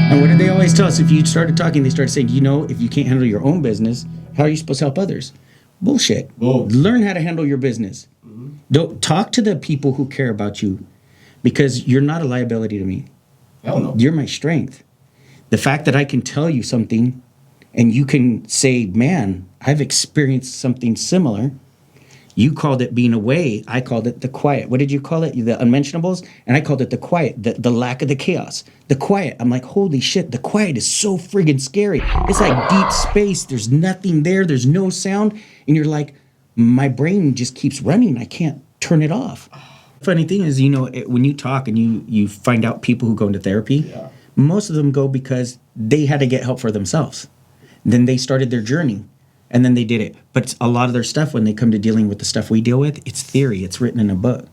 And what did they always tell us? If you started talking, they started saying, if you can't handle your own business, how are you supposed to help others? Bullshit. Whoa. Learn how to handle your business. Don't talk to the people who care about you, because you're not a liability to me. Hell no. You're my strength. The fact that I can tell you something and you can say, man, I've experienced something similar. You called it being away. I called it the quiet. What did you call it? The unmentionables? And I called it the quiet, the lack of the chaos. The quiet. I'm like, holy shit, the quiet is so friggin' scary. It's like deep space. There's nothing there. There's no sound. And you're like, my brain just keeps running. I can't turn it off. Funny thing is, when you talk and you find out people who go into therapy, most of them go because they had to get help for themselves. Then they started their journey. And then they did it. But a lot of their stuff, when they come to dealing with the stuff we deal with, it's theory. It's written in a book.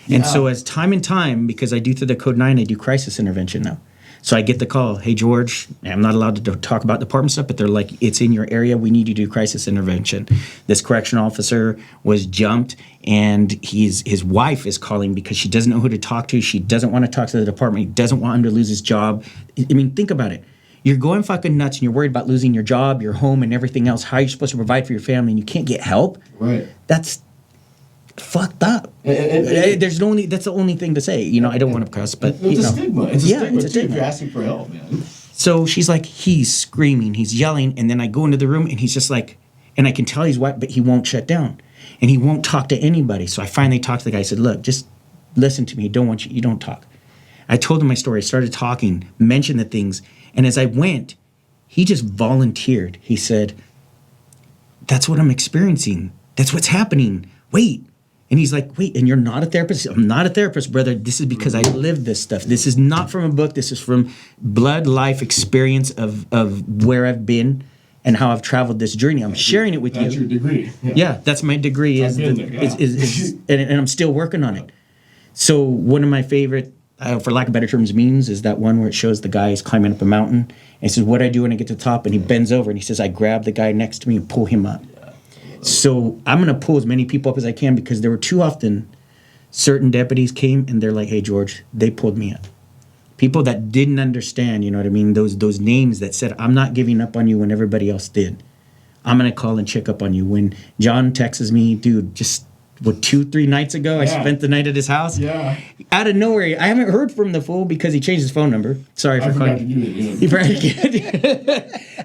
And so as time and time, because I do through the Code 9, I do crisis intervention now. So I get the call, hey, George, I'm not allowed to talk about department stuff, but they're like, it's in your area. We need you to do crisis intervention. This correctional officer was jumped, and his wife is calling because she doesn't know who to talk to. She doesn't want to talk to the department. He doesn't want him to lose his job. I mean, think about it. You're going fucking nuts and you're worried about losing your job, your home, and everything else. How are you supposed to provide for your family and you can't get help? Right. That's fucked up. That's the only thing to say. I don't want to cuss, but it's a stigma. It's a stigma it's a stigma. If you're asking for help, man. So she's like, he's screaming, he's yelling, and then I go into the room and he's just like, and I can tell he's white, but he won't shut down. And he won't talk to anybody. So I finally talked to the guy. I said, look, just listen to me. You don't talk. I told him my story. I started talking, mentioned the things. And as I went, he just volunteered. He said, that's what I'm experiencing. That's what's happening. Wait. And he's like, wait, and you're not a therapist? I'm not a therapist, brother. This is because I lived this stuff. This is not from a book. This is from blood life experience of where I've been and how I've traveled this journey. I'm sharing it with you. That's your degree. Yeah, that's my degree. And I'm still working on it. So one of my favorite, for lack of better terms, memes is that one where it shows the guy is climbing up a mountain. And he says, what do I do when I get to the top? And he bends over and he says, I grab the guy next to me and pull him up. So I'm going to pull as many people up as I can, because there were too often certain deputies came and they're like, hey, George, they pulled me up. People that didn't understand, you know what I mean? Those names that said, I'm not giving up on you when everybody else did. I'm going to call and check up on you. When John texts me, dude, just 2-3 nights ago, I spent the night at his house. Yeah. Out of nowhere, I haven't heard from the fool because he changed his phone number. Sorry for calling. He forgot.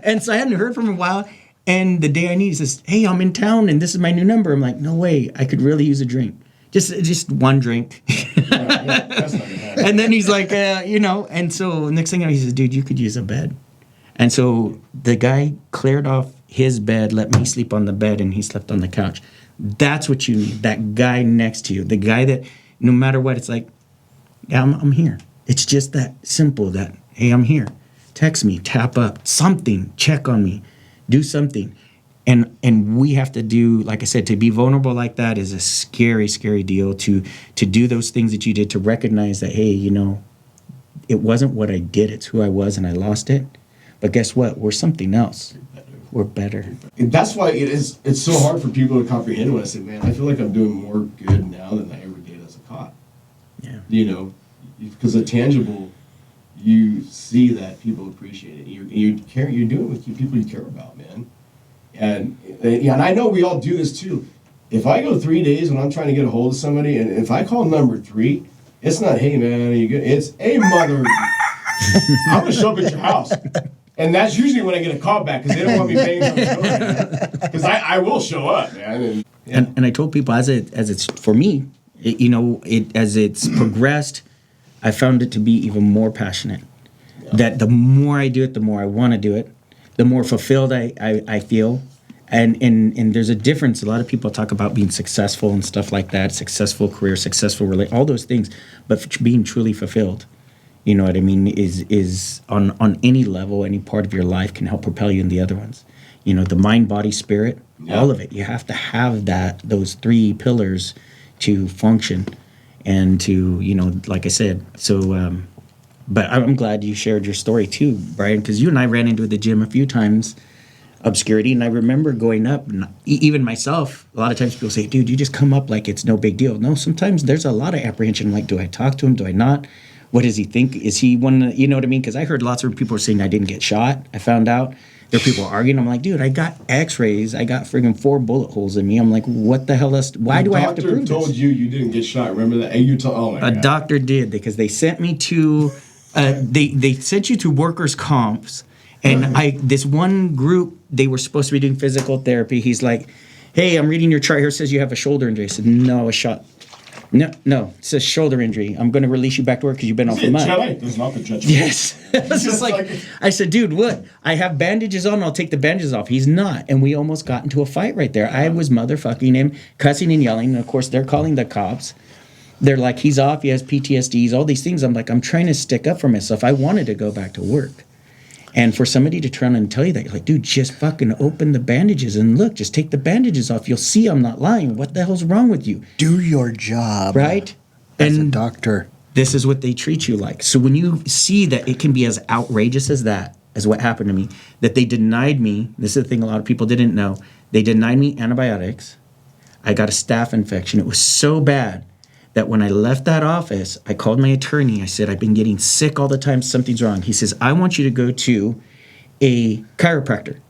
And so I hadn't heard from him in a while. And the day I need, he says, hey, I'm in town and this is my new number. I'm like, no way, I could really use a drink. Just one drink. And then he's like, and so next thing I know, he says, dude, you could use a bed. And so the guy cleared off his bed, let me sleep on the bed, and he slept on the couch. That's what you need, that guy next to you, the guy that no matter what, it's like, yeah, I'm here. It's just that simple that, hey, I'm here. Text me, tap up, something, check on me. Do something. And we have to do, like I said, to be vulnerable like that is a scary, scary deal. To do those things that you did, to recognize that, hey, it wasn't what I did, it's who I was, and I lost it. But guess what? We're something else. We're better. And that's why it's so hard for people to comprehend when I say, man, I feel like I'm doing more good now than I ever did as a cop. Yeah. Because the tangible, you see that people appreciate it. You're doing it with people you care about, man. And I know we all do this too. If I go 3 days when I'm trying to get a hold of somebody, and if I call number 3, it's not, hey man, are you good? It's, hey mother, I'm gonna show up at your house. And that's usually when I get a call back, because they don't want me paying on the door. Because I will show up, man. And I told people as it's for me, as it's progressed, I found it to be even more passionate. Yeah. That the more I do it, the more I want to do it, the more fulfilled I feel. And there's a difference. A lot of people talk about being successful and stuff like that, successful career, successful relationship, all those things. But being truly fulfilled, you know what I mean, is on any level, any part of your life can help propel you in the other ones. The mind, body, spirit, all of it. You have to have those 3 pillars to function. And to, like I said, so, but I'm glad you shared your story too, Bryan, because you and I ran into the gym a few times, obscurity, and I remember going up, and even myself, a lot of times people say, dude, you just come up like it's no big deal. No, sometimes there's a lot of apprehension, like, do I talk to him, do I not? What does he think? Is he one? You know what I mean? Because I heard lots of people were saying I didn't get shot. I found out there were people arguing. I'm like, dude, I got X-rays. I got friggin' 4 bullet holes in me. I'm like, what the hell else? Why do I have to prove Doctor told this? you didn't get shot. Remember that? And you told. Oh my A God. doctor did, because they sent me to. They sent you to workers' comps, and this one group, they were supposed to be doing physical therapy. He's like, hey, I'm reading your chart here. It says you have a shoulder injury. I said, no, I was shot. No, it says shoulder injury. I'm going to release you back to work because you've been off the mud. That's not the judgment. Yes. I was just like, I said, dude, what? I have bandages on. I'll take the bandages off. He's not. And we almost got into a fight right there. I was motherfucking him, cussing and yelling. And of course, they're calling the cops. They're like, he's off. He has PTSDs, all these things. I'm like, I'm trying to stick up for myself. I wanted to go back to work. And for somebody to try and tell you that, you're like, dude, just fucking open the bandages and look, just take the bandages off. You'll see I'm not lying. What the hell's wrong with you? Do your job. Right? As a And doctor. this is what they treat you like. So when you see that it can be as outrageous as that, as what happened to me, that they denied me, this is the thing a lot of people didn't know, they denied me antibiotics. I got a staph infection. It was so bad that when I left that office, I called my attorney. I said, I've been getting sick all the time. Something's wrong. He says, I want you to go to a chiropractor. I'm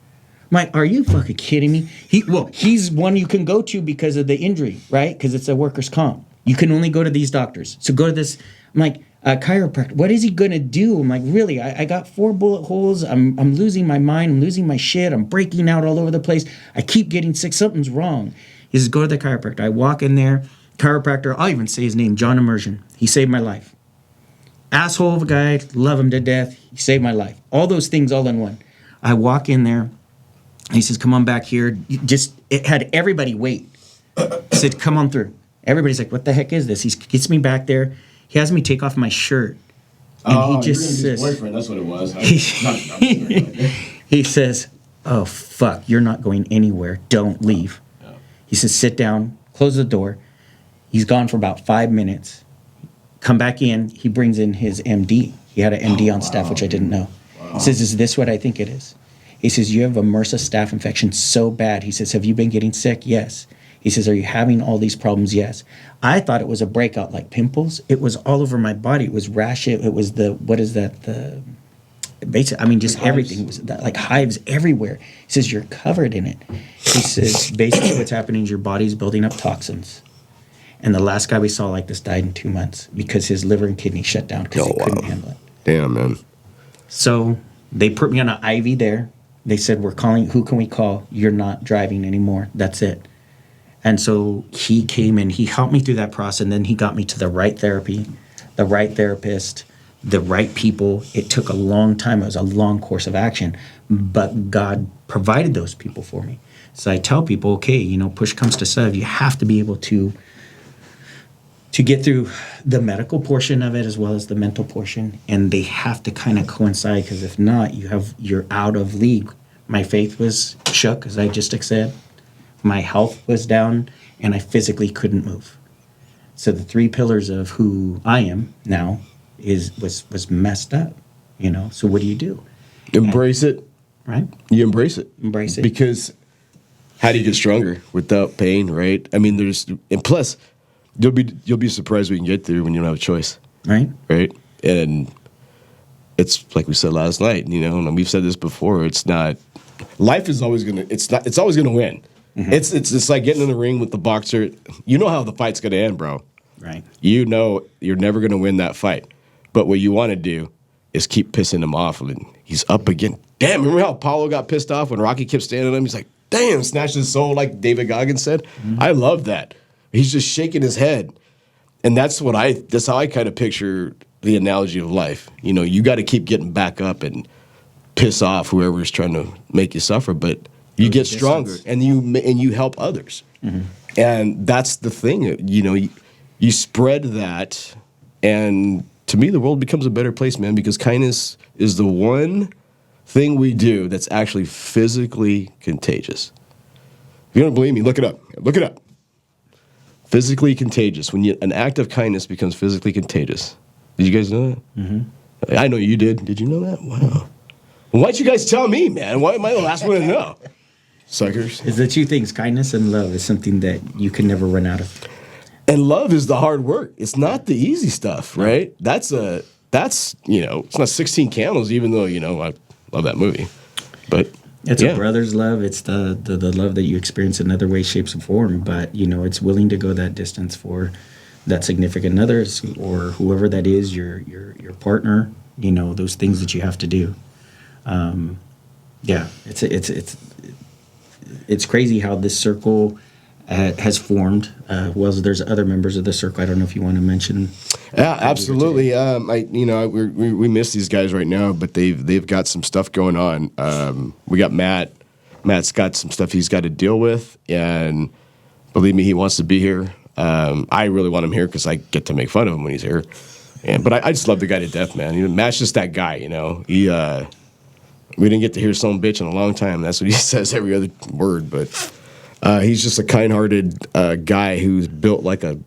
like, are you fucking kidding me? He's one you can go to because of the injury, right? Because it's a workers' comp. You can only go to these doctors. So go to this. I'm like, a chiropractor. What is he going to do? I'm like, really? I got 4 bullet holes. I'm losing my mind. I'm losing my shit. I'm breaking out all over the place. I keep getting sick. Something's wrong. He says, go to the chiropractor. I walk in there. Chiropractor, I'll even say his name, John Immersion. He saved my life. Asshole of a guy, love him to death. He saved my life. All those things all in one. I walk in there. He says, come on back here. It had everybody wait. He said, come on through. Everybody's like, what the heck is this? He gets me back there. He has me take off my shirt. And he just says, boyfriend, that's what it was. He says, oh, fuck, you're not going anywhere. Don't leave. No. He says, sit down, close the door. He's gone for about 5 minutes. Come back in. He brings in his MD. He had an MD on staff, which I didn't know. Wow. He says, is this what I think it is? He says, you have a MRSA staph infection so bad. He says, have you been getting sick? Yes. He says, are you having all these problems? Yes. I thought it was a breakout like pimples. It was all over my body. It was rash. It was just everything. It was like hives everywhere. He says, you're covered in it. He says, basically what's happening is your body's building up toxins. And the last guy we saw like this died in 2 months because his liver and kidney shut down because he couldn't handle it. Damn, man. So they put me on an IV there. They said, we're calling, who can we call? You're not driving anymore. That's it. And so he came and he helped me through that process. And then he got me to the right therapy, the right therapist, the right people. It took a long time. It was a long course of action. But God provided those people for me. So I tell people, okay, push comes to shove. You have to be able to get through the medical portion of it as well as the mental portion, and they have to kind of coincide, because if not, you're out of league. My faith was shook, as I just said. My health was down, and I physically couldn't move. So the 3 pillars of who I am now was messed up. So what do you do? Embrace it. Right? You embrace it. Embrace it. Because how do you get stronger without pain, right? I mean, and plus, you'll be surprised what you can get through when you don't have a choice. Right. And it's like we said last night, and we've said this before, it's not, life is always it's always gonna win. Mm-hmm. It's like getting in the ring with the boxer. You know how the fight's gonna end, bro. Right. You know you're never gonna win that fight. But what you wanna do is keep pissing him off. And he's up again. Damn, remember how Apollo got pissed off when Rocky kept standing on him? He's like, damn, snatched his soul, like David Goggins said. Mm-hmm. I love that. He's just shaking his head. And that's how I kind of picture the analogy of life. You got to keep getting back up and piss off whoever's trying to make you suffer, but you get stronger and you help others. Mm-hmm. And that's the thing, you spread that, and to me the world becomes a better place, man, because kindness is the one thing we do that's actually physically contagious. If you don't believe me, look it up. Look it up. Physically contagious. When an act of kindness becomes physically contagious. Did you guys know that? Mm-hmm. I know you did. Did you know that? Wow. Well, why'd you guys tell me, man? Why am I the last one to know? Suckers. It's the 2 things, kindness and love, is something that you can never run out of. And love is the hard work. It's not the easy stuff, right? That's it's not 16 Candles, even though, I love that movie. But it's a brother's love. It's the love that you experience in other ways, shapes, and form. But, it's willing to go that distance for that significant others or whoever that is, your partner, those things that you have to do. It's crazy how this circle has formed. There's other members of the circle. I don't know if you want to mention. Yeah, absolutely. We miss these guys right now, but they've got some stuff going on. We got Matt. Matt's got some stuff he's got to deal with, and believe me, he wants to be here. I really want him here because I get to make fun of him when he's here. But I just love the guy to death, man. Matt's just that guy, He we didn't get to hear some bitch in a long time. That's what he says every other word, but he's just a kind-hearted guy who's built like a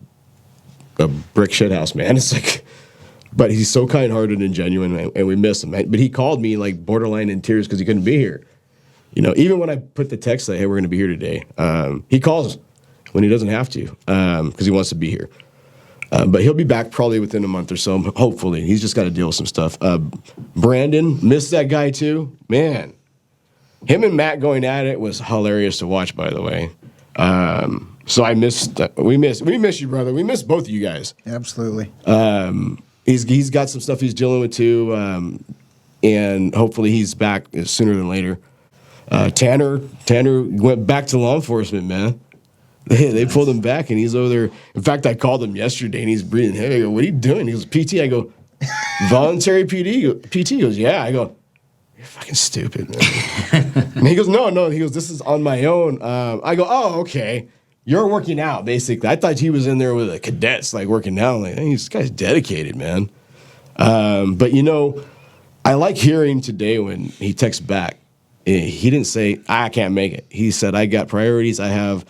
brick shit house, man. It's like, but he's so kind-hearted and genuine, and we miss him. But he called me like borderline in tears because he couldn't be here. Even when I put the text that, hey, we're going to be here today, he calls when he doesn't have to because he wants to be here. But he'll be back probably within a month or so, hopefully. He's just got to deal with some stuff. Brandon, missed that guy too. Man, him and Matt going at it was hilarious to watch, by the way. So we miss you, brother. We miss both of you guys. Absolutely. He's got some stuff he's dealing with too, and hopefully he's back sooner than later. Tanner went back to law enforcement, man. They pulled him back, and he's over there. In fact, I called him yesterday, and he's breathing heavy. I go, what are you doing? He goes, PT. I go, voluntary PT. He goes, yeah. I go, you're fucking stupid, man. And he goes, no. He goes, this is on my own. I go, oh, okay. You're working out, basically. I thought he was in there with the cadets, like working out. Like, hey, this guy's dedicated, man. But, I like hearing today when he texts back. He didn't say, I can't make it. He said, I got priorities. I have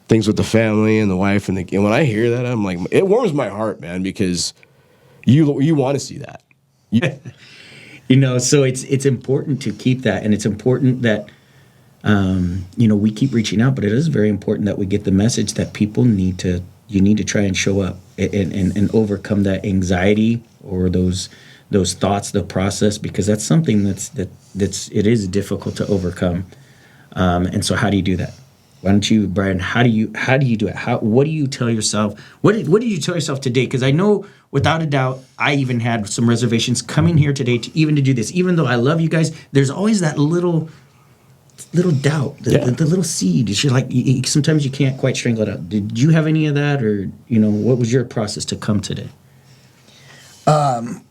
things with the family and the wife. And when I hear that, I'm like, it warms my heart, man, because you want to see that. So it's important to keep that. And it's important that, we keep reaching out, but it is very important that we get the message that you need to try and show up and overcome that anxiety or those thoughts, the process, because that's something it is difficult to overcome. And so how do you do that? Why don't you, Bryan, how do you do it? What do you tell yourself? What did you tell yourself today? Because I know without a doubt, I even had some reservations coming here today to do this. Even though I love you guys, there's always that little doubt, the little seed. It's like sometimes you can't quite strangle it out. Did you have any of that, or what was your process to come today? I've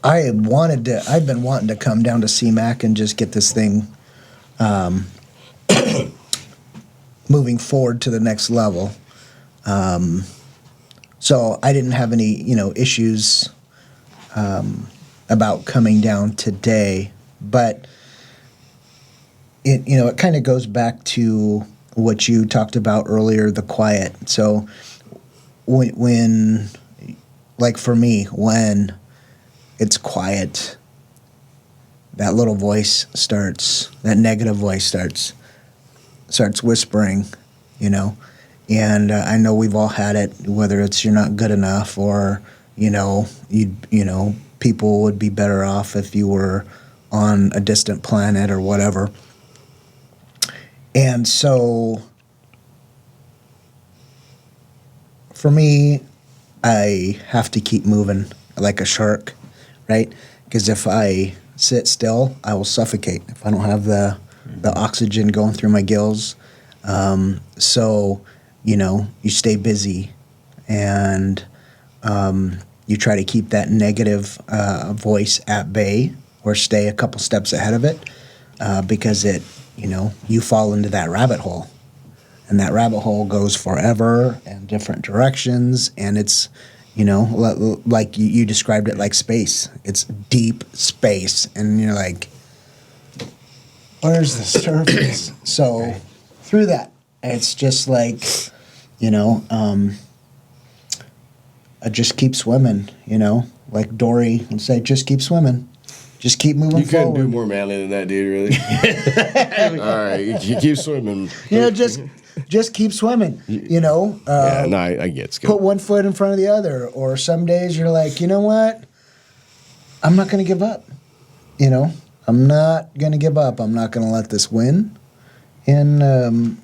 been wanting to come down to CMAC and just get this thing moving forward to the next level. So I didn't have any, issues about coming down today, but it kind of goes back to what you talked about earlier, the quiet. So when like for me, when it's quiet, that little voice that negative voice starts whispering, and I know we've all had it, whether it's you're not good enough or, people would be better off if you were on a distant planet or whatever. And so for me, I have to keep moving like a shark, right? Because if I sit still, I will suffocate if I don't have the oxygen going through my gills. So, you stay busy and you try to keep that negative voice at bay or stay a couple steps ahead of it because you fall into that rabbit hole. And that rabbit hole goes forever and different directions, and it's, like you described it like space. It's deep space, and you're like, where's the surface? So through that, it's just like, I just keep swimming, like Dory would say, just keep swimming. Just keep moving forward. You couldn't do more manly than that, dude, really. All right, you keep swimming. Just just keep swimming, you know. Yeah, no, I get it. Put one foot in front of the other. Or some days you're like, you know what? I'm not going to give up. You know, I'm not going to give up. I'm not going to let this win. And,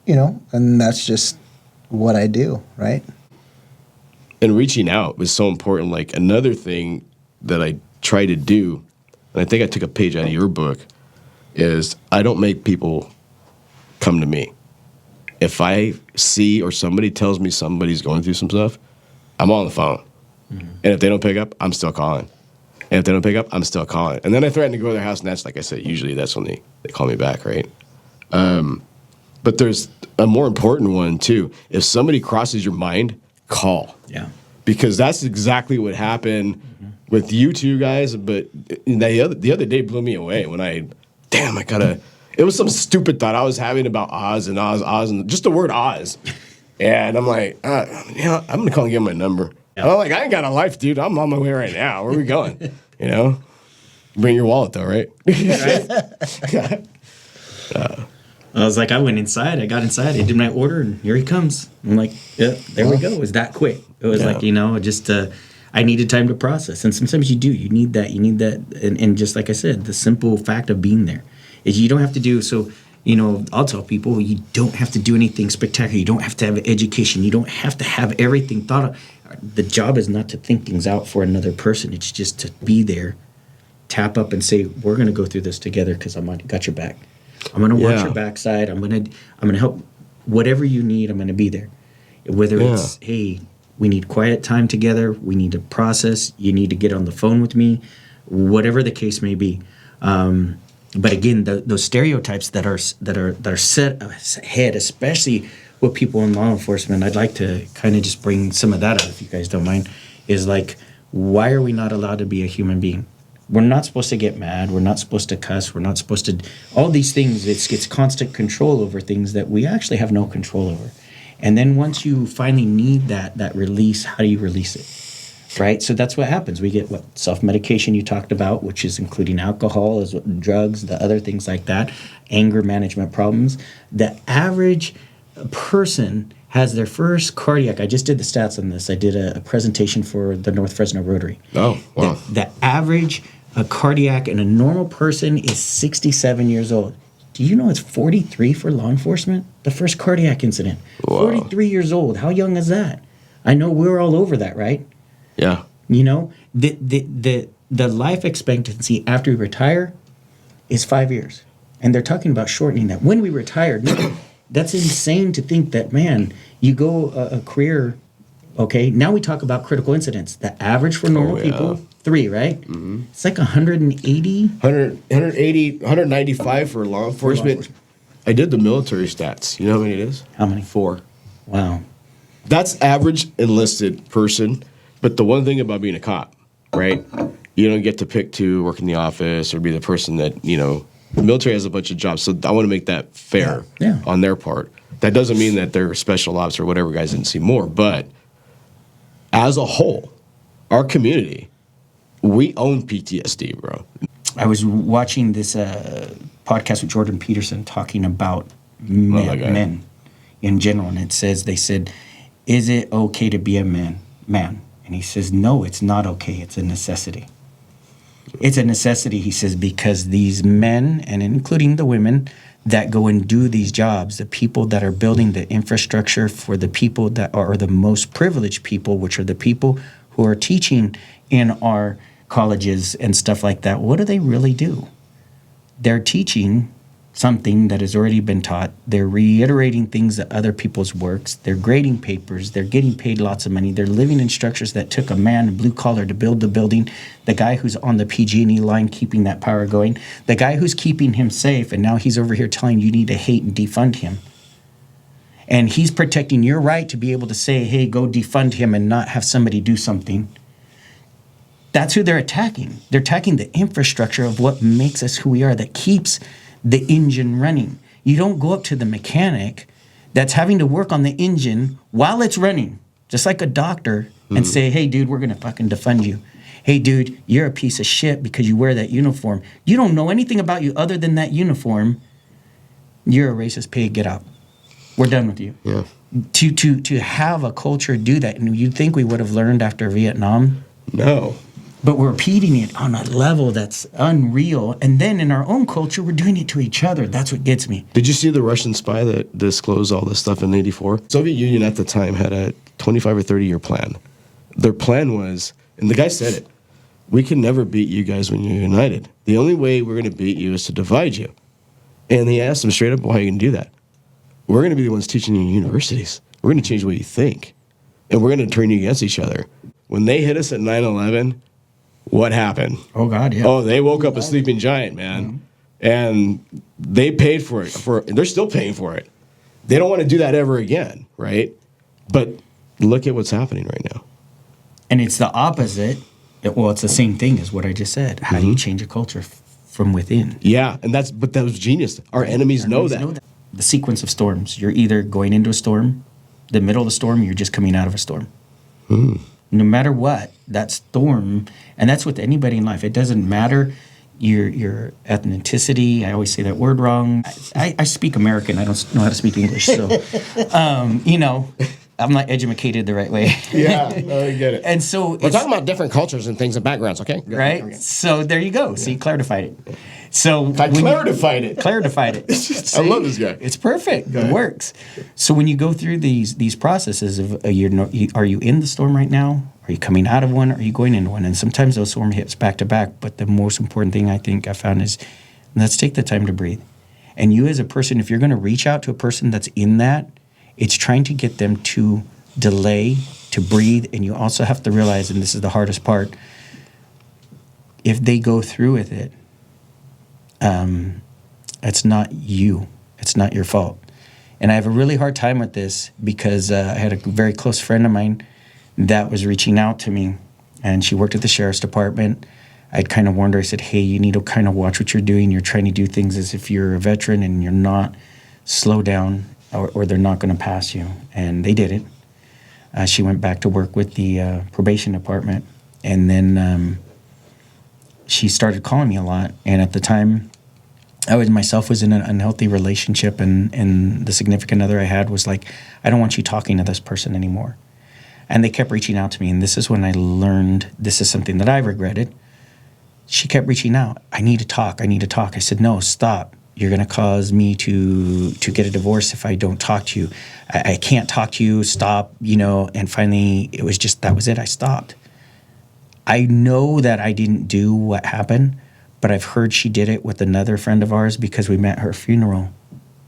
you know, and that's just what I do, right? And reaching out was so important. Like another thing that I try to do, and I think I took a page out of your book, is I don't make people come to me. If I see or somebody tells me somebody's going through some stuff, I'm on the phone. Mm-hmm. And if they don't pick up, I'm still calling. And if they don't pick up, I'm still calling. And then I threaten to go to their house, and that's, like I said, usually that's when they call me back, right? But there's a more important one, too. If somebody crosses your mind, call. Yeah. Because that's exactly what happened with you two guys. But the other day blew me away when it was some stupid thought I was having about Oz, and just the word Oz. And I'm like, I'm going to call and get my number. Yeah. I'm like, I ain't got a life, dude. I'm on my way right now. Where are we going? You know? Bring your wallet, though, right? Right? I was like, I went inside. I got inside. I did my order, and here he comes. I'm like, yeah, there we go. It was that quick. It was like, you know, just I needed time to process. And sometimes you do. You need that. And just like I said, the simple fact of being there is you don't have to do so. You know, I'll tell people you don't have to do anything spectacular. You don't have to have an education. You don't have to have everything thought of. The job is not to think things out for another person. It's just to be there, tap up and say, we're going to go through this together because got your back. I'm going to watch your backside. I'm going to help. Whatever you need, I'm going to be there. Whether it's, hey, we need quiet time together. We need to process. You need to get on the phone with me. Whatever the case may be. But again, those stereotypes that are set ahead, especially with people in law enforcement, I'd like to kind of just bring some of that out, if you guys don't mind, is like, why are we not allowed to be a human being? We're not supposed to get mad. We're not supposed to cuss. We're not supposed to... All these things, it's constant control over things that we actually have no control over. And then once you finally need that release, how do you release it? Right? So that's what happens. We get self-medication you talked about, which is including alcohol, drugs, the other things like that, anger management problems. The average person has their first cardiac. I just did the stats on this. I did a presentation for the North Fresno Rotary. Oh, wow. The average cardiac in a normal person is 67 years old. Do you know it's 43 for law enforcement? The first cardiac incident. Wow. 43 years old. How young is that? I know we're all over that, right? Yeah. You know, the life expectancy after we retire is 5 years. And they're talking about shortening that. When we retire, that's insane to think that, man, you go a career, okay, now we talk about critical incidents. The average for normal people, 3, right? Mm-hmm. It's like 180? 180, 195 for law enforcement. I did the military stats. You know how many it is? How many? 4. Wow. That's average enlisted person. But the one thing about being a cop, right? You don't get to pick to work in the office or be the person that, you know, the military has a bunch of jobs. So I want to make that fair on their part. That doesn't mean that they're special ops or whatever guys didn't see more. But as a whole, our community, we own PTSD, bro. I was watching this podcast with Jordan Peterson talking about men in general. And they said, is it okay to be a man? And he says, no, it's not okay. It's a necessity. It's a necessity, he says, because these men, and including the women, that go and do these jobs, the people that are building the infrastructure for the people that are the most privileged people, which are the people who are teaching in our colleges and stuff like that, what do they really do? They're teaching something that has already been taught. They're reiterating things that other people's works. They're grading papers. They're getting paid lots of money. They're living in structures that took a man in blue collar to build the building. The guy who's on the PG&E line keeping that power going. The guy who's keeping him safe, and now he's over here telling you need to hate and defund him. And he's protecting your right to be able to say, hey, go defund him and not have somebody do something. That's who they're attacking. They're attacking the infrastructure of what makes us who we are, that keeps the engine running. You don't go up to the mechanic that's having to work on the engine while it's running, just like a doctor, and say, hey, dude, we're going to fucking defund you. Hey, dude, you're a piece of shit because you wear that uniform. You don't know anything about you other than that uniform. You're a racist pig. Get out. We're done with you. Yeah. To have a culture do that, and you'd think we would have learned after Vietnam, No. but we're repeating it on a level that's unreal. And then in our own culture, we're doing it to each other. That's what gets me. Did you see the Russian spy that disclosed all this stuff in '84? Soviet Union at the time had a 25 or 30-year plan. Their plan was, and the guy said it, we can never beat you guys when you're united. The only way we're going to beat you is to divide you. And he asked them straight up, why are you going to do that? We're going to be the ones teaching you in universities. We're going to change the way you think. And we're going to turn you against each other. When they hit us at 9/11, what happened? Oh, God, yeah. Oh, they woke up a sleeping giant, man. Mm-hmm. And they paid for it. They're still paying for it. They don't want to do that ever again, right? But look at what's happening right now. And it's the opposite. Well, it's the same thing as what I just said. How do you change a culture from within? Yeah, but that was genius. Our enemies know that. The sequence of storms. You're either going into a storm, the middle of the storm, you're just coming out of a storm. No matter what, that storm, and that's with anybody in life. It doesn't matter your ethnicity. I always say that word wrong. I speak American. I don't know how to speak English. So, I'm not educated the right way. Yeah, I get it. And so We're talking about different cultures and things and backgrounds, okay? right? Okay. So there you go. See, clarified it. So I clarified it. Clarified it. I love this guy. It's perfect. It works. So when you go through these processes of are you in the storm right now? Are you coming out of one? Are you going into one? And sometimes those storm hits back to back. But the most important thing I think I found is let's take the time to breathe. And you as a person, if you're going to reach out to a person that's in that, it's trying to get them to delay, to breathe. And you also have to realize, and this is the hardest part, if they go through with it, it's not you. It's not your fault. And I have a really hard time with this because I had a very close friend of mine that was reaching out to me, and she worked at the sheriff's department. I'd kind of warned her. I said, hey, you need to kind of watch what you're doing. You're trying to do things as if you're a veteran and you're not. Slow down or they're not going to pass you. And they didn't. She went back to work with the probation department. And then she started calling me a lot. And at the time, I was in an unhealthy relationship, and the significant other I had was like, I don't want you talking to this person anymore. And they kept reaching out to me. And this is when I learned this is something that I regretted. She kept reaching out. I need to talk. I said, no, stop. You're going to cause me to get a divorce if I don't talk to you. I can't talk to you. Stop, And finally, it was just, that was it. I stopped. I know that I didn't do what happened, but I've heard she did it with another friend of ours because we met her funeral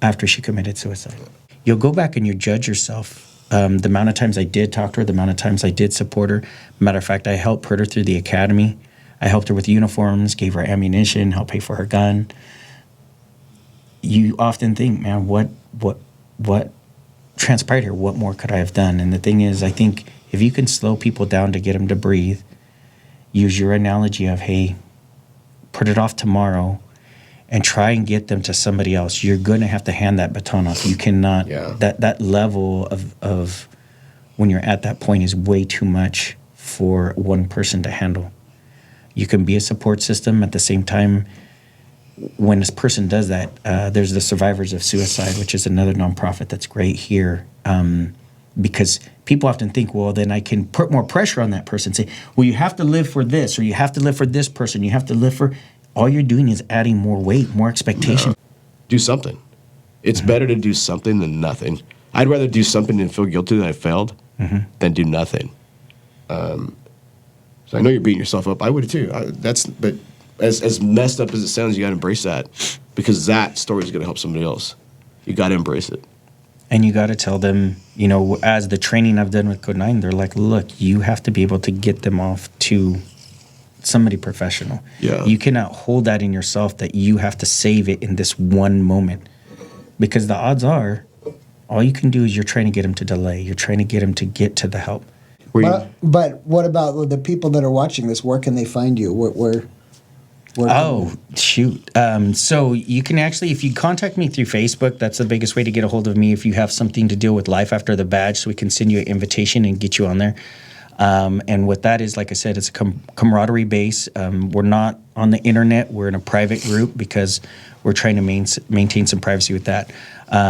after she committed suicide. You'll go back and you judge yourself. The amount of times I did talk to her, the amount of times I did support her. Matter of fact, I helped put her through the academy. I helped her with uniforms, gave her ammunition, helped pay for her gun. You often think, man, what transpired here? What more could I have done? And the thing is, I think if you can slow people down to get them to breathe, use your analogy of, hey, put it off tomorrow and try and get them to somebody else. You're going to have to hand that baton off. You cannot, that level of when you're at that point is way too much for one person to handle. You can be a support system at the same time. When this person does that, there's the Survivors of Suicide, which is another nonprofit that's great here. Because people often think, well, then I can put more pressure on that person. Say, well, you have to live for this, or you have to live for this person. You have to live for... All you're doing is adding more weight, more expectation. Do something. It's better to do something than nothing. I'd rather do something and feel guilty that I failed than do nothing. So I know you're beating yourself up. I would too. But as messed up as it sounds, you got to embrace that, because that story is going to help somebody else. You got to embrace it. And you got to tell them, as the training I've done with Code 9, they're like, look, you have to be able to get them off to somebody professional. Yeah. You cannot hold that in yourself that you have to save it in this one moment. Because the odds are, all you can do is you're trying to get them to delay. You're trying to get them to get to the help. But what about the people that are watching this? Where can they find you? Where shoot. So you can actually, if you contact me through Facebook, that's the biggest way to get a hold of me. If you have something to deal with Life After the Badge, so we can send you an invitation and get you on there. And what that is, like I said, it's a camaraderie base. We're not on the internet. We're in a private group because we're trying to maintain some privacy with that.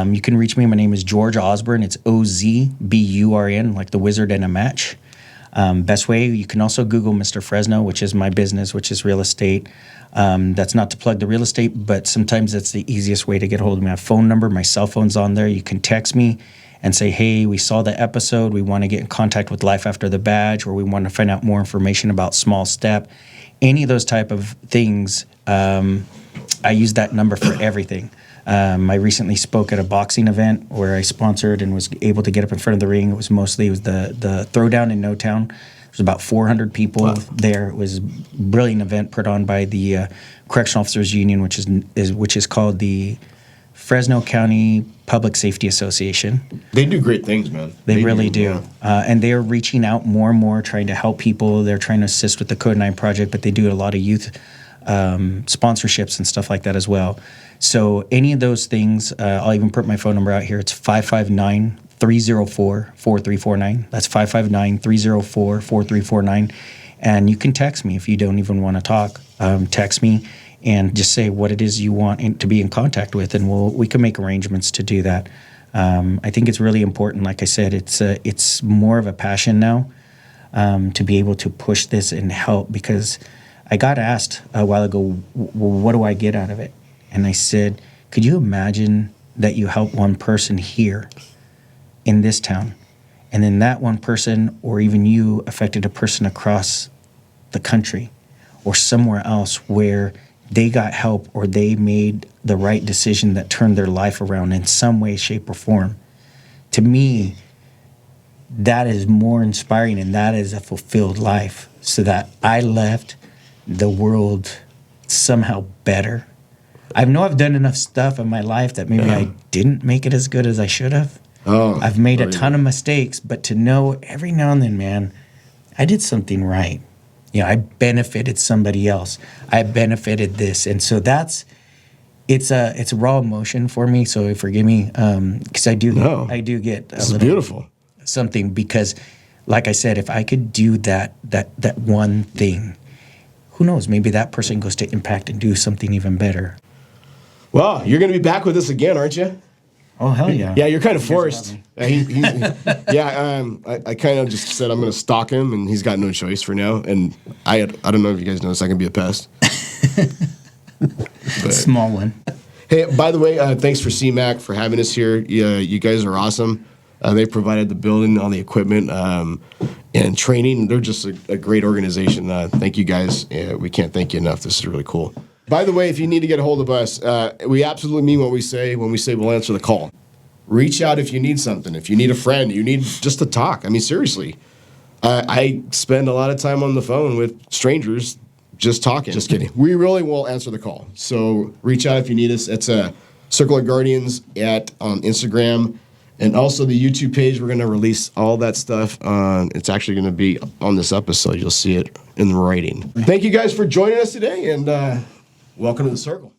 You can reach me. My name is George Osborne. It's Ozburn, like the wizard in a match. Best way, you can also Google Mr. Fresno, which is my business, which is real estate. That's not to plug the real estate, but sometimes that's the easiest way to get a hold of me. My phone number, my cell phone's on there. You can text me and say, hey, we saw the episode. We want to get in contact with Life After the Badge, or we want to find out more information about Small Step. Any of those type of things, I use that number for everything. I recently spoke at a boxing event where I sponsored and was able to get up in front of the ring. It was the throwdown in No Town. There's about 400 people there. It was a brilliant event put on by the Correctional Officers Union, which is called the Fresno County Public Safety Association. They do great things, man. They really do. And they are reaching out more and more, trying to help people. They're trying to assist with the Code 9 project, but they do a lot of youth sponsorships and stuff like that as well. So any of those things, I'll even put my phone number out here. It's 559-304-4349. That's 559-304-4349. And you can text me if you don't even want to talk. Text me and just say what it is you want to be in contact with, and we can make arrangements to do that. I think it's really important. Like I said, it's more of a passion now to be able to push this and help, because I got asked a while ago, well, what do I get out of it? And I said, could you imagine that you help one person here in this town, and then that one person, or even you, affected a person across the country or somewhere else where they got help, or they made the right decision that turned their life around in some way, shape, or form. To me, that is more inspiring, and that is a fulfilled life, so that I left the world somehow better. I know I've done enough stuff in my life that maybe I didn't make it as good as I should have. I've made a ton of mistakes, but to know every now and then, man, I did something right. I benefited somebody else. I benefited this. And so it's a raw emotion for me. So forgive me, because I do get a little beautiful something, because like I said, if I could do that one thing, who knows, maybe that person goes to impact and do something even better. Well, you're going to be back with us again, aren't you? Oh, hell yeah. Yeah, you're kind of forced. I kind of just said I'm going to stalk him, and he's got no choice for now. And I don't know if you guys know this, I can be a pest. Small one. Hey, by the way, thanks for CMAC for having us here. You guys are awesome. They provided the building, all the equipment, and training. They're just a great organization. Thank you guys. We can't thank you enough. This is really cool. By the way, if you need to get a hold of us, we absolutely mean what we say when we say we'll answer the call. Reach out if you need something. If you need a friend, you need just to talk. I mean, seriously. I spend a lot of time on the phone with strangers just talking. Just kidding. We really will answer the call. So reach out if you need us. It's Circle of Guardians on Instagram. And also the YouTube page, we're going to release all that stuff. It's actually going to be on this episode. You'll see it in the writing. Thank you guys for joining us today, and welcome to the Circle.